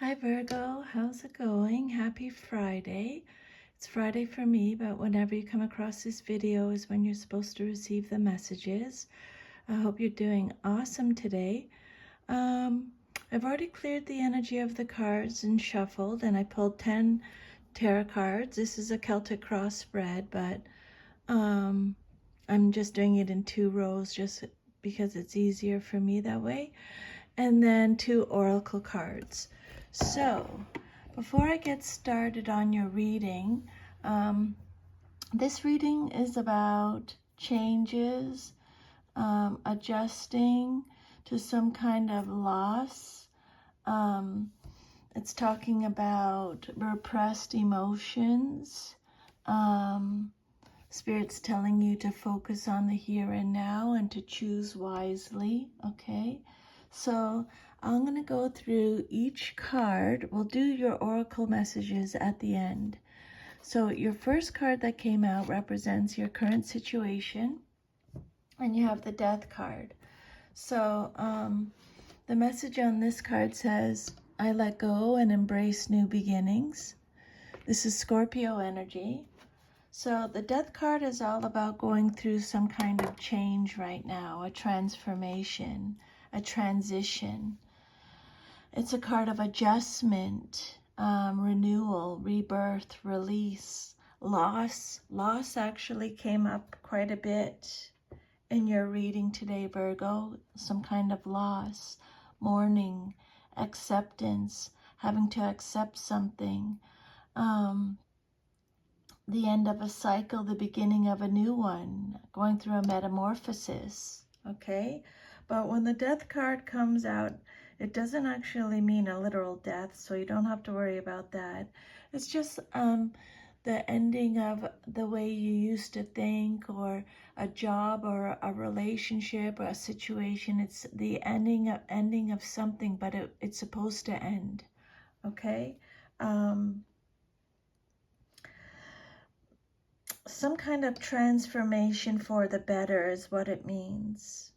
Hi Virgo, how's it going? Happy Friday. It's Friday for me, but whenever you come across this video is when you're supposed to receive the messages. I hope you're doing awesome today. I've already cleared the energy of the cards and shuffled, and I pulled 10 tarot cards. This is a Celtic cross spread, but I'm just doing it in 2 rows just because it's easier for me that way. And then 2 oracle cards. So before I get started on your reading, this reading is about changes, adjusting to some kind of loss. It's talking about repressed emotions. Spirit's telling you to focus on the here and now and to choose wisely, okay? So I'm going to go through each card. We'll do your oracle messages at the end. So your first card that came out represents your current situation, and you have the Death card. So the message on this card says, I let go and embrace new beginnings. This is Scorpio energy. So the Death card is all about going through some kind of change right now, a transformation, a transition. It's a card of adjustment, renewal, rebirth, release, loss. Loss actually came up quite a bit in your reading today, Virgo. Some kind of loss, mourning, acceptance, having to accept something. The end of a cycle, the beginning of a new one, going through a metamorphosis, okay? But when the Death card comes out, it doesn't actually mean a literal death, so you don't have to worry about that. It's just the ending of the way you used to think, or a job, or a relationship, or a situation. It's the ending of something, but it's supposed to end, okay? Some kind of transformation for the better is what it means.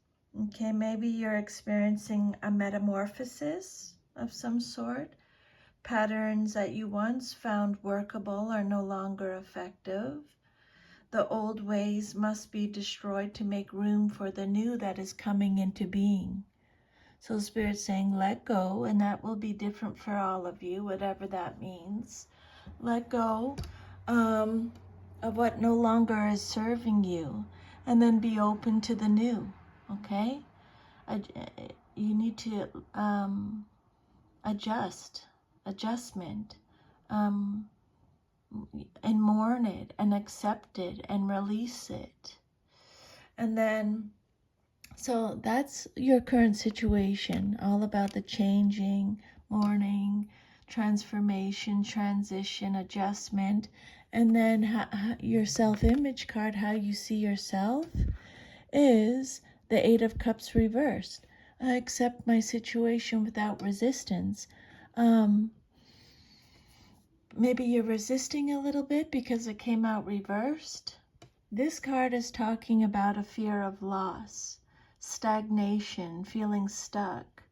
Okay, maybe you're experiencing a metamorphosis of some sort. Patterns that you once found workable are no longer effective. The old ways must be destroyed to make room for the new that is coming into being. So Spirit's saying, let go, and that will be different for all of you, whatever that means. Let go of what no longer is serving you, and then be open to the new, okay? You need to adjustment, and mourn it, and accept it, and release it. And then, so that's your current situation, all about the changing, mourning, transformation, transition, adjustment. And then your self-image card, how you see yourself, is the Eight of Cups reversed. I accept my situation without resistance. Maybe you're resisting a little bit because it came out reversed. This card is talking about a fear of loss, stagnation, feeling stuck.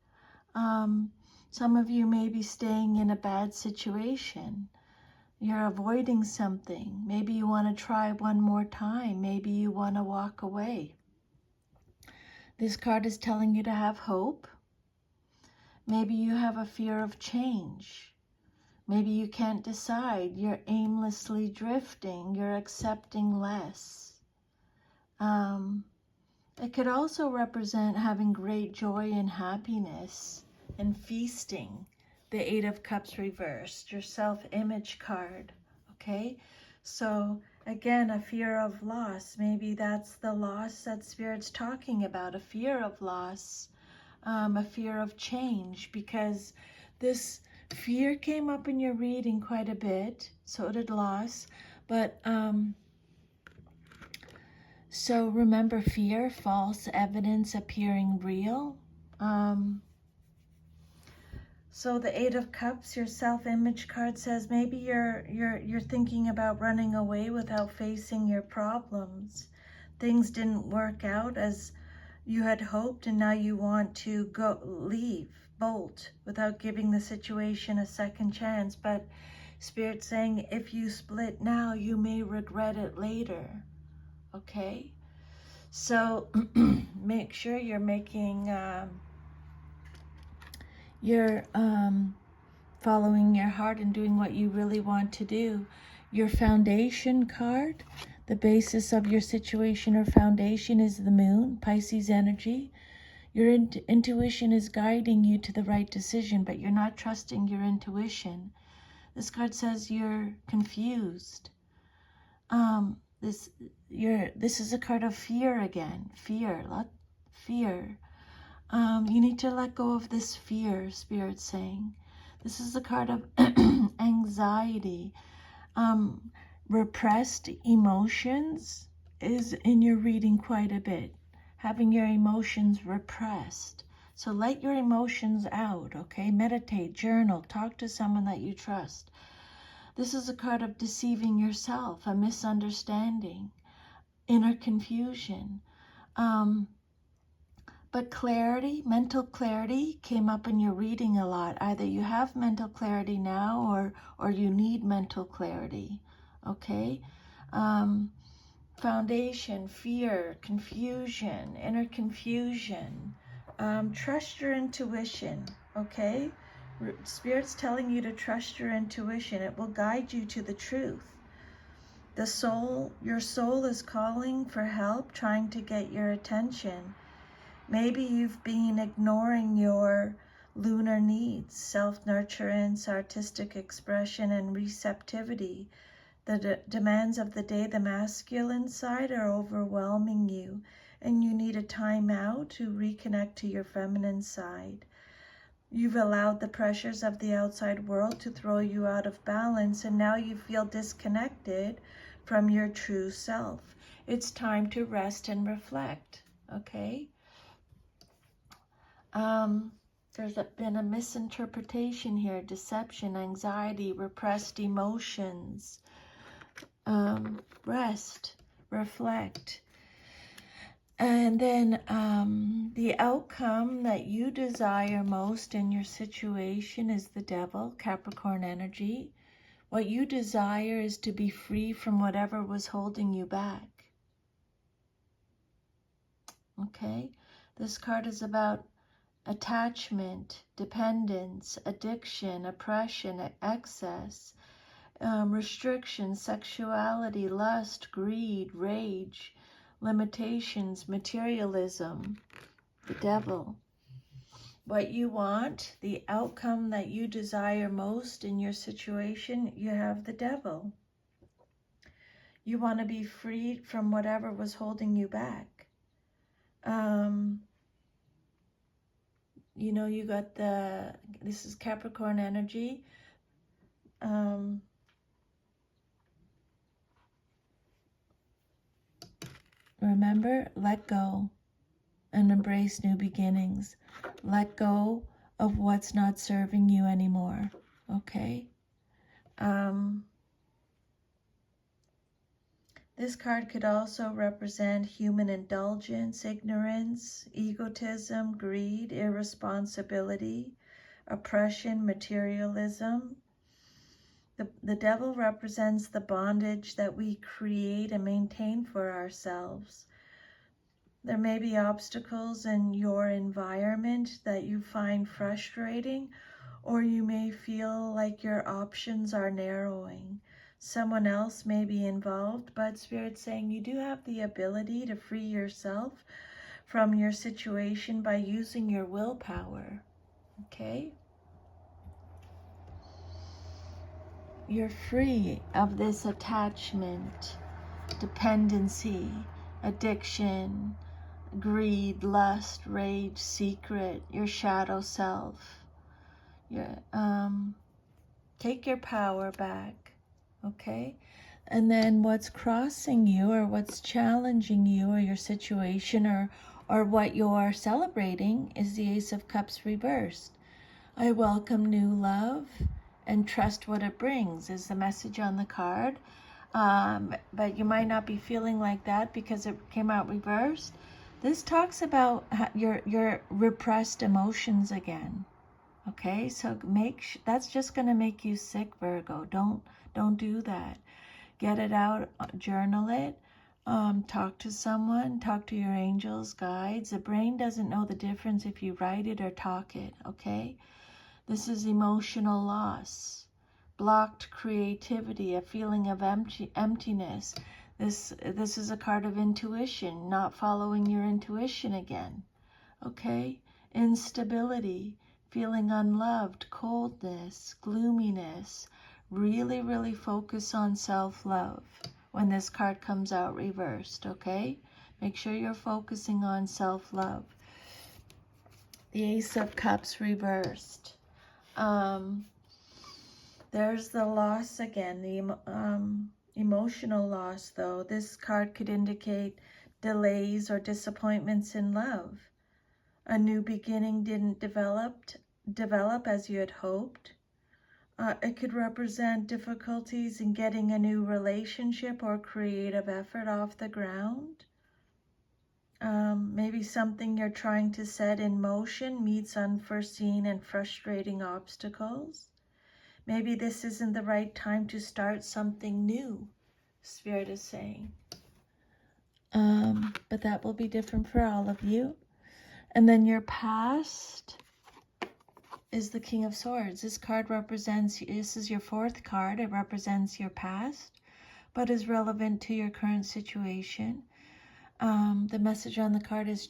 Some of you may be staying in a bad situation. You're avoiding something. Maybe you want to try one more time. Maybe you want to walk away. This card is telling you to have hope. Maybe you have a fear of change. Maybe you can't decide. You're aimlessly drifting. You're accepting less. It could also represent having great joy and happiness and feasting. The Eight of Cups reversed, your self-image card, okay? So again, a fear of loss. Maybe that's the loss that Spirit's talking about, a fear of loss, a fear of change, because this fear came up in your reading quite a bit, so did loss, but so remember, fear, false evidence appearing real. So the Eight of Cups, your self-image card, says maybe you're thinking about running away without facing your problems. Things didn't work out as you had hoped, and now you want to leave bolt without giving the situation a second chance. But Spirit's saying, if you split now, you may regret it later. Okay? So make sure you're making, you're following your heart and doing what you really want to do. Your foundation card, the basis of your situation or foundation, is the moon, Pisces energy. Your intuition is guiding you to the right decision, but you're not trusting your intuition. This card says you're confused. This is a card of fear again. Fear. You need to let go of this fear, Spirit's saying. This is a card of anxiety. Repressed emotions is in your reading quite a bit. Having your emotions repressed. So let your emotions out, okay? Meditate, journal, talk to someone that you trust. This is a card of deceiving yourself, a misunderstanding, inner confusion. But clarity, mental clarity came up in your reading a lot. Either you have mental clarity now or you need mental clarity, okay? Foundation, fear, confusion, inner confusion. Trust your intuition, okay? Spirit's telling you to trust your intuition. It will guide you to the truth. Your soul is calling for help, trying to get your attention. Maybe you've been ignoring your lunar needs, self-nurturance, artistic expression, and receptivity. The demands of the day, the masculine side, are overwhelming you, and you need a time out to reconnect to your feminine side. You've allowed the pressures of the outside world to throw you out of balance, and now you feel disconnected from your true self. It's time to rest and reflect, okay? There's been a misinterpretation here, deception, anxiety, repressed emotions. Rest, reflect. And then the outcome that you desire most in your situation is the devil, Capricorn energy. What you desire is to be free from whatever was holding you back. Okay? This card is about attachment, dependence, addiction, oppression, excess, restriction, sexuality, lust, greed, rage, limitations, materialism, the devil. What you want, the outcome that you desire most in your situation, you have the devil. You want to be freed from whatever was holding you back. You know, you got this is Capricorn energy. Remember, let go and embrace new beginnings. Let go of what's not serving you anymore, okay? This card could also represent human indulgence, ignorance, egotism, greed, irresponsibility, oppression, materialism. The devil represents the bondage that we create and maintain for ourselves. There may be obstacles in your environment that you find frustrating, or you may feel like your options are narrowing. Someone else may be involved, but Spirit's saying you do have the ability to free yourself from your situation by using your willpower, okay? You're free of this attachment, dependency, addiction, greed, lust, rage, secret, your shadow self. Take your power back, okay? And then what's crossing you, or what's challenging you, or your situation, or what you're celebrating is the Ace of Cups reversed. I welcome new love and trust what it brings is the message on the card. But you might not be feeling like that because it came out reversed. This talks about your repressed emotions again, Okay, so that's just going to make you sick, Virgo. Don't do that. Get it out, journal it, talk to someone, talk to your angels, guides. The brain doesn't know the difference if you write it or talk it, okay? This is emotional loss, blocked creativity, a feeling of emptiness. This is a card of intuition, not following your intuition again, okay? Instability, feeling unloved, coldness, gloominess. Really, really focus on self-love when this card comes out reversed, okay? Make sure you're focusing on self-love. The Ace of Cups reversed. There's the loss again, the emotional loss, though. This card could indicate delays or disappointments in love. A new beginning didn't develop as you had hoped. It could represent difficulties in getting a new relationship or creative effort off the ground. Maybe something you're trying to set in motion meets unforeseen and frustrating obstacles. Maybe this isn't the right time to start something new, Spirit is saying. But that will be different for all of you. And then your past is the King of Swords. This card represents, this is your fourth card. It represents your past, but is relevant to your current situation. The message on the card is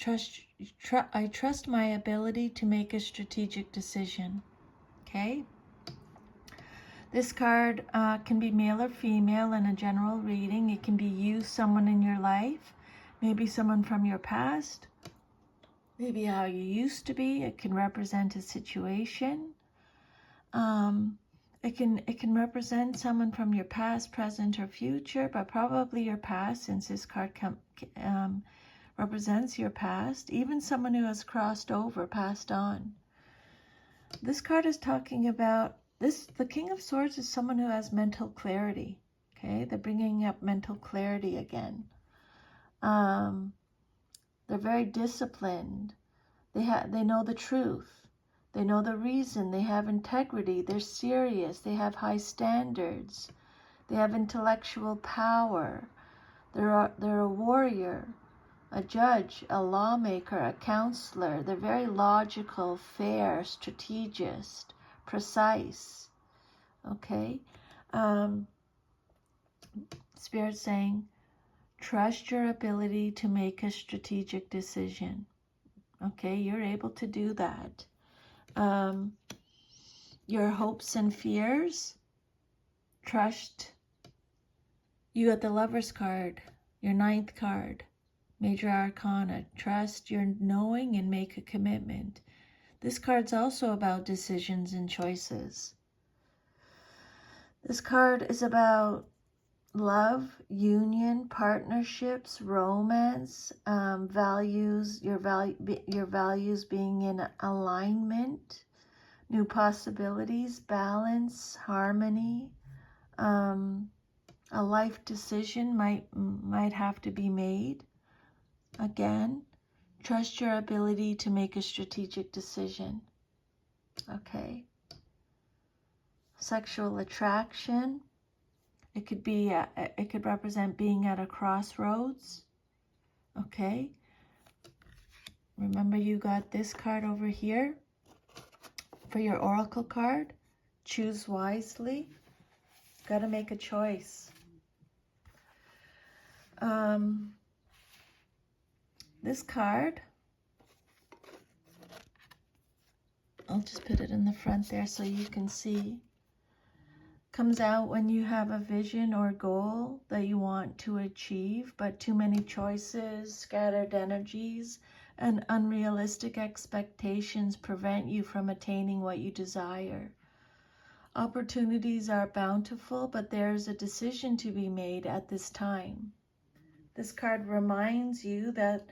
I trust my ability to make a strategic decision. Okay. This card can be male or female in a general reading. It can be you, someone in your life, maybe someone from your past, maybe how you used to be. It can represent a situation. It can represent someone from your past, present, or future, but probably your past, since this card represents your past. Even someone who has crossed over, passed on. This card is talking about the King of Swords is someone who has mental clarity. Okay, they're bringing up mental clarity again. They're very disciplined. They know the truth. They know the reason. They have integrity. They're serious. They have high standards. They have intellectual power. They're a warrior, a judge, a lawmaker, a counselor. They're very logical, fair, strategist, precise. Okay? Spirit saying, trust your ability to make a strategic decision. Okay? You're able to do that. Your hopes and fears, trust. You got the Lover's card, your ninth card, Major Arcana. Trust your knowing and make a commitment. This card's also about decisions and choices. This card is about love, union, partnerships, romance, values, your values being in alignment, new possibilities, balance, harmony. A life decision might have to be made. Again, trust your ability to make a strategic decision. Okay. Sexual attraction. It could represent being at a crossroads. Okay. Remember, you got this card over here for your oracle card. Choose wisely. Got to make a choice. This card, I'll just put it in the front there so you can see, comes out when you have a vision or goal that you want to achieve, but too many choices, scattered energies, and unrealistic expectations prevent you from attaining what you desire. Opportunities are bountiful, but there's a decision to be made at this time. This card reminds you that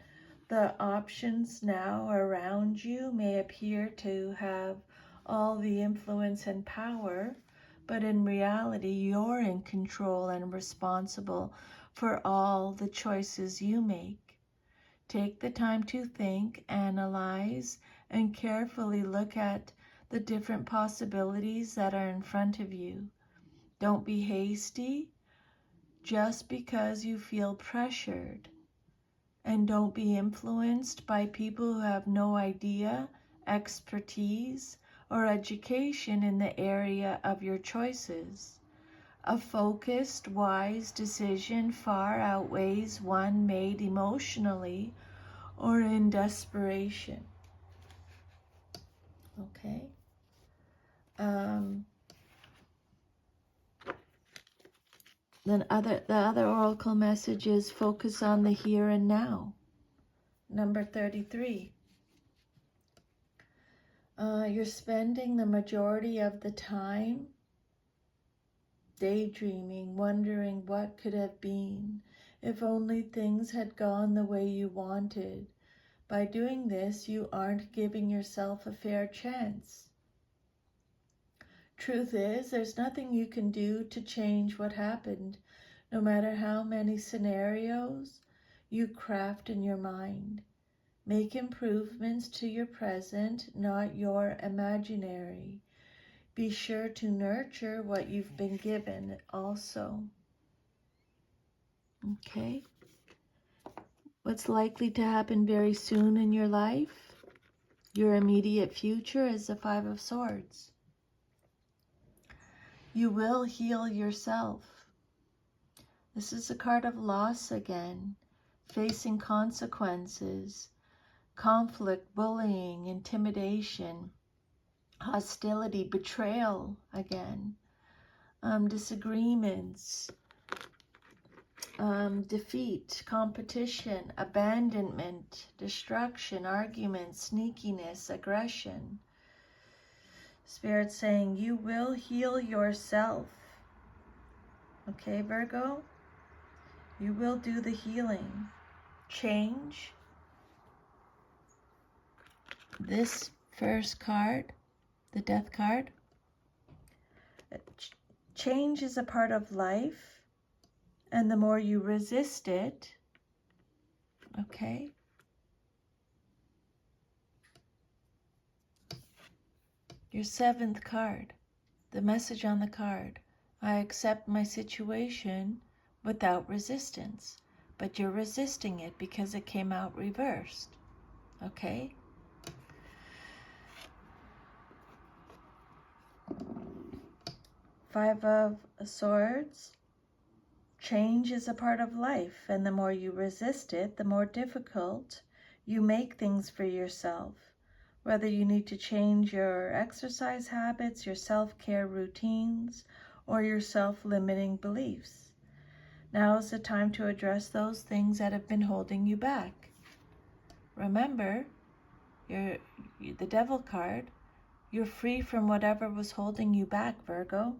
the options now around you may appear to have all the influence and power, but in reality, you're in control and responsible for all the choices you make. Take the time to think, analyze, and carefully look at the different possibilities that are in front of you. Don't be hasty just because you feel pressured. And don't be influenced by people who have no idea, expertise, or education in the area of your choices. A focused, wise decision far outweighs one made emotionally or in desperation. Okay? Then the other oracle message is focus on the here and now. Number 33. You're spending the majority of the time daydreaming, wondering what could have been, if only things had gone the way you wanted. By doing this, you aren't giving yourself a fair chance. Truth is, there's nothing you can do to change what happened, no matter how many scenarios you craft in your mind. Make improvements to your present, not your imaginary. Be sure to nurture what you've been given also. Okay? What's likely to happen very soon in your life? Your immediate future is the Five of Swords. You will heal yourself. This is a card of loss again, facing consequences, conflict, bullying, intimidation, hostility, betrayal again, disagreements, defeat, competition, abandonment, destruction, arguments, sneakiness, aggression. Spirit saying you will heal yourself. Okay, Virgo? You will do the healing. Change. This first card, the Death card. Change is a part of life, and the more you resist it, okay? Your seventh card, the message on the card. I accept my situation without resistance, but you're resisting it because it came out reversed, okay? Five of Swords. Change is a part of life, and the more you resist it, the more difficult you make things for yourself. Whether you need to change your exercise habits, your self-care routines, or your self-limiting beliefs. Now is the time to address those things that have been holding you back. Remember, the Devil card, you're free from whatever was holding you back, Virgo.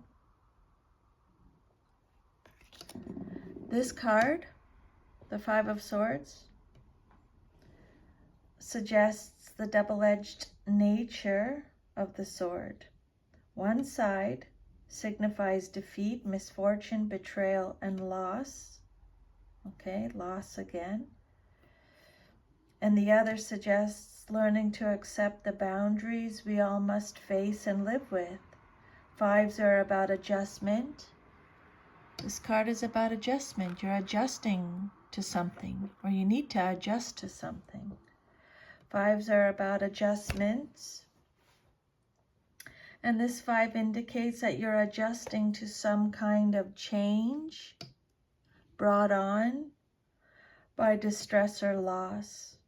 This card, the Five of Swords, suggests the double-edged nature of the sword. One side signifies defeat, misfortune, betrayal, and loss. Okay, loss again. And the other suggests learning to accept the boundaries we all must face and live with. Fives are about adjustment. This card is about adjustment. You're adjusting to something, or you need to adjust to something. Fives are about adjustments. And this five indicates that you're adjusting to some kind of change brought on by distress or loss.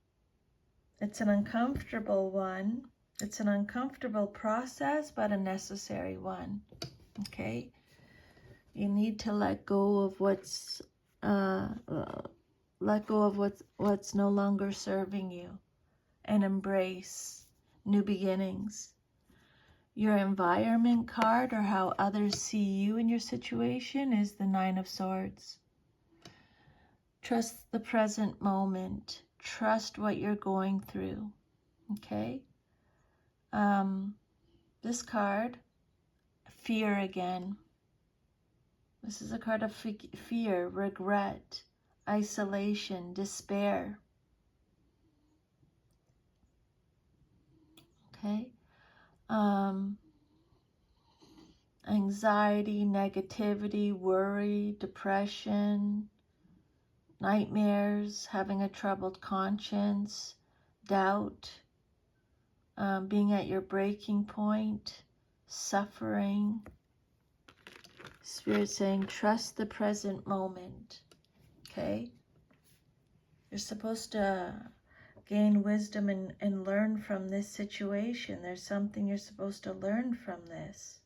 It's an uncomfortable one. It's an uncomfortable process, but a necessary one. Okay? You need to let go of what's no longer serving you, and embrace new beginnings. Your environment card, or how others see you in your situation, is the Nine of Swords. Trust the present moment. Trust what you're going through. Okay? This card, fear again. This is a card of fear, regret, isolation, despair. Okay? Anxiety, negativity, worry, depression, nightmares, having a troubled conscience, doubt, being at your breaking point, suffering. Spirit saying, trust the present moment, okay? You're supposed to gain wisdom and learn from this situation. There's something you're supposed to learn from this.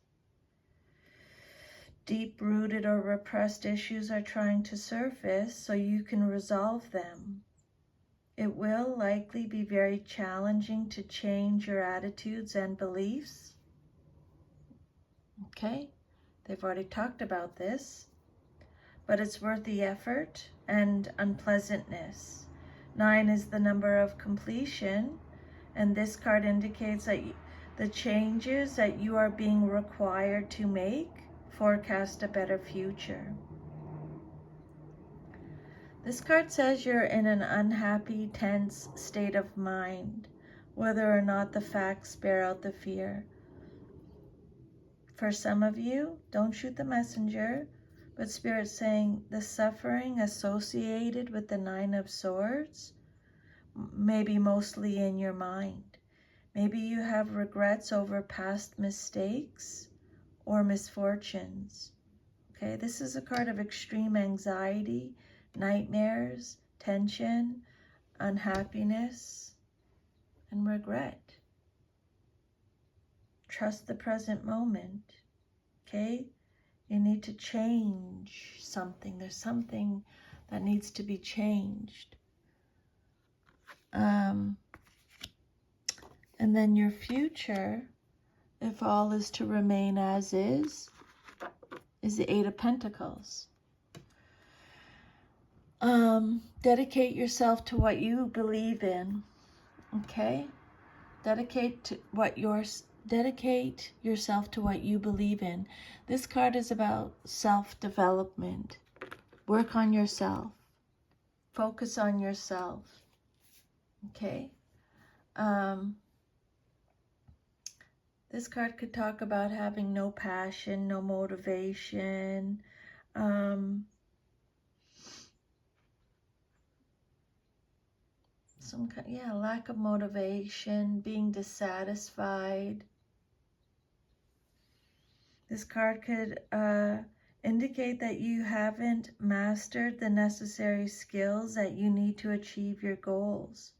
Deep-rooted or repressed issues are trying to surface so you can resolve them. It will likely be very challenging to change your attitudes and beliefs. Okay, they've already talked about this, but it's worth the effort and unpleasantness. 9 is the number of completion, and this card indicates that the changes that you are being required to make forecast a better future. This card says you're in an unhappy, tense state of mind, whether or not the facts bear out the fear. For some of you, don't shoot the messenger, but Spirit's saying the suffering associated with the 9 of Swords may be mostly in your mind. Maybe you have regrets over past mistakes or misfortunes. Okay, this is a card of extreme anxiety, nightmares, tension, unhappiness, and regret. Trust the present moment, okay? You need to change something. There's something that needs to be changed. And then your future, if all is to remain as is the 8 of Pentacles. Dedicate yourself to what you believe in, okay? Dedicate yourself to what you believe in. This card is about self-development. Work on yourself. Focus on yourself, okay? This card could talk about having no passion, no motivation, lack of motivation, being dissatisfied. This card could indicate that you haven't mastered the necessary skills that you need to achieve your goals.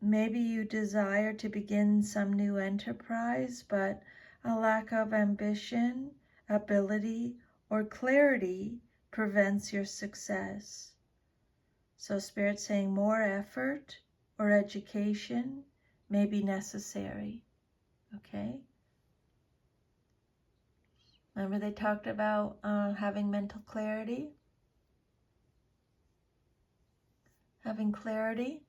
Maybe you desire to begin some new enterprise, but a lack of ambition, ability, or clarity prevents your success. So Spirit's saying more effort or education may be necessary, okay? Remember they talked about having mental clarity? Having clarity?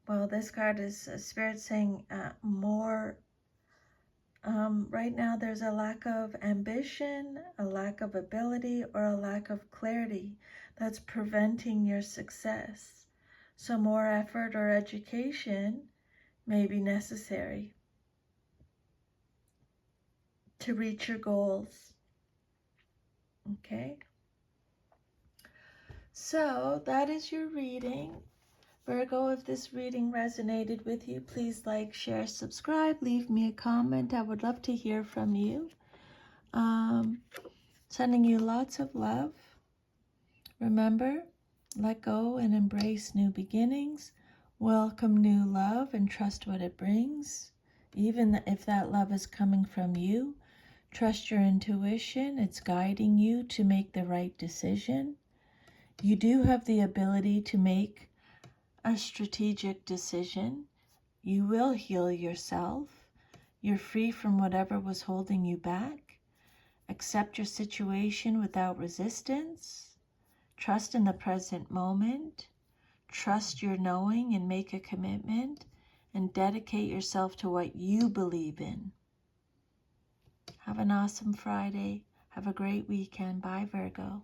Well, this card is Spirit saying more. Right now there's a lack of ambition, a lack of ability, or a lack of clarity that's preventing your success. So more effort or education may be necessary to reach your goals. Okay? So that is your reading. Virgo, if this reading resonated with you, please like, share, subscribe, leave me a comment. I would love to hear from you. Sending you lots of love. Remember, let go and embrace new beginnings. Welcome new love and trust what it brings. Even if that love is coming from you, trust your intuition. It's guiding you to make the right decision. You do have the ability to make a strategic decision. You will heal yourself. You're free from whatever was holding you back. Accept your situation without resistance. Trust in the present moment. Trust your knowing and make a commitment. And dedicate yourself to what you believe in. Have an awesome Friday. Have a great weekend. Bye, Virgo.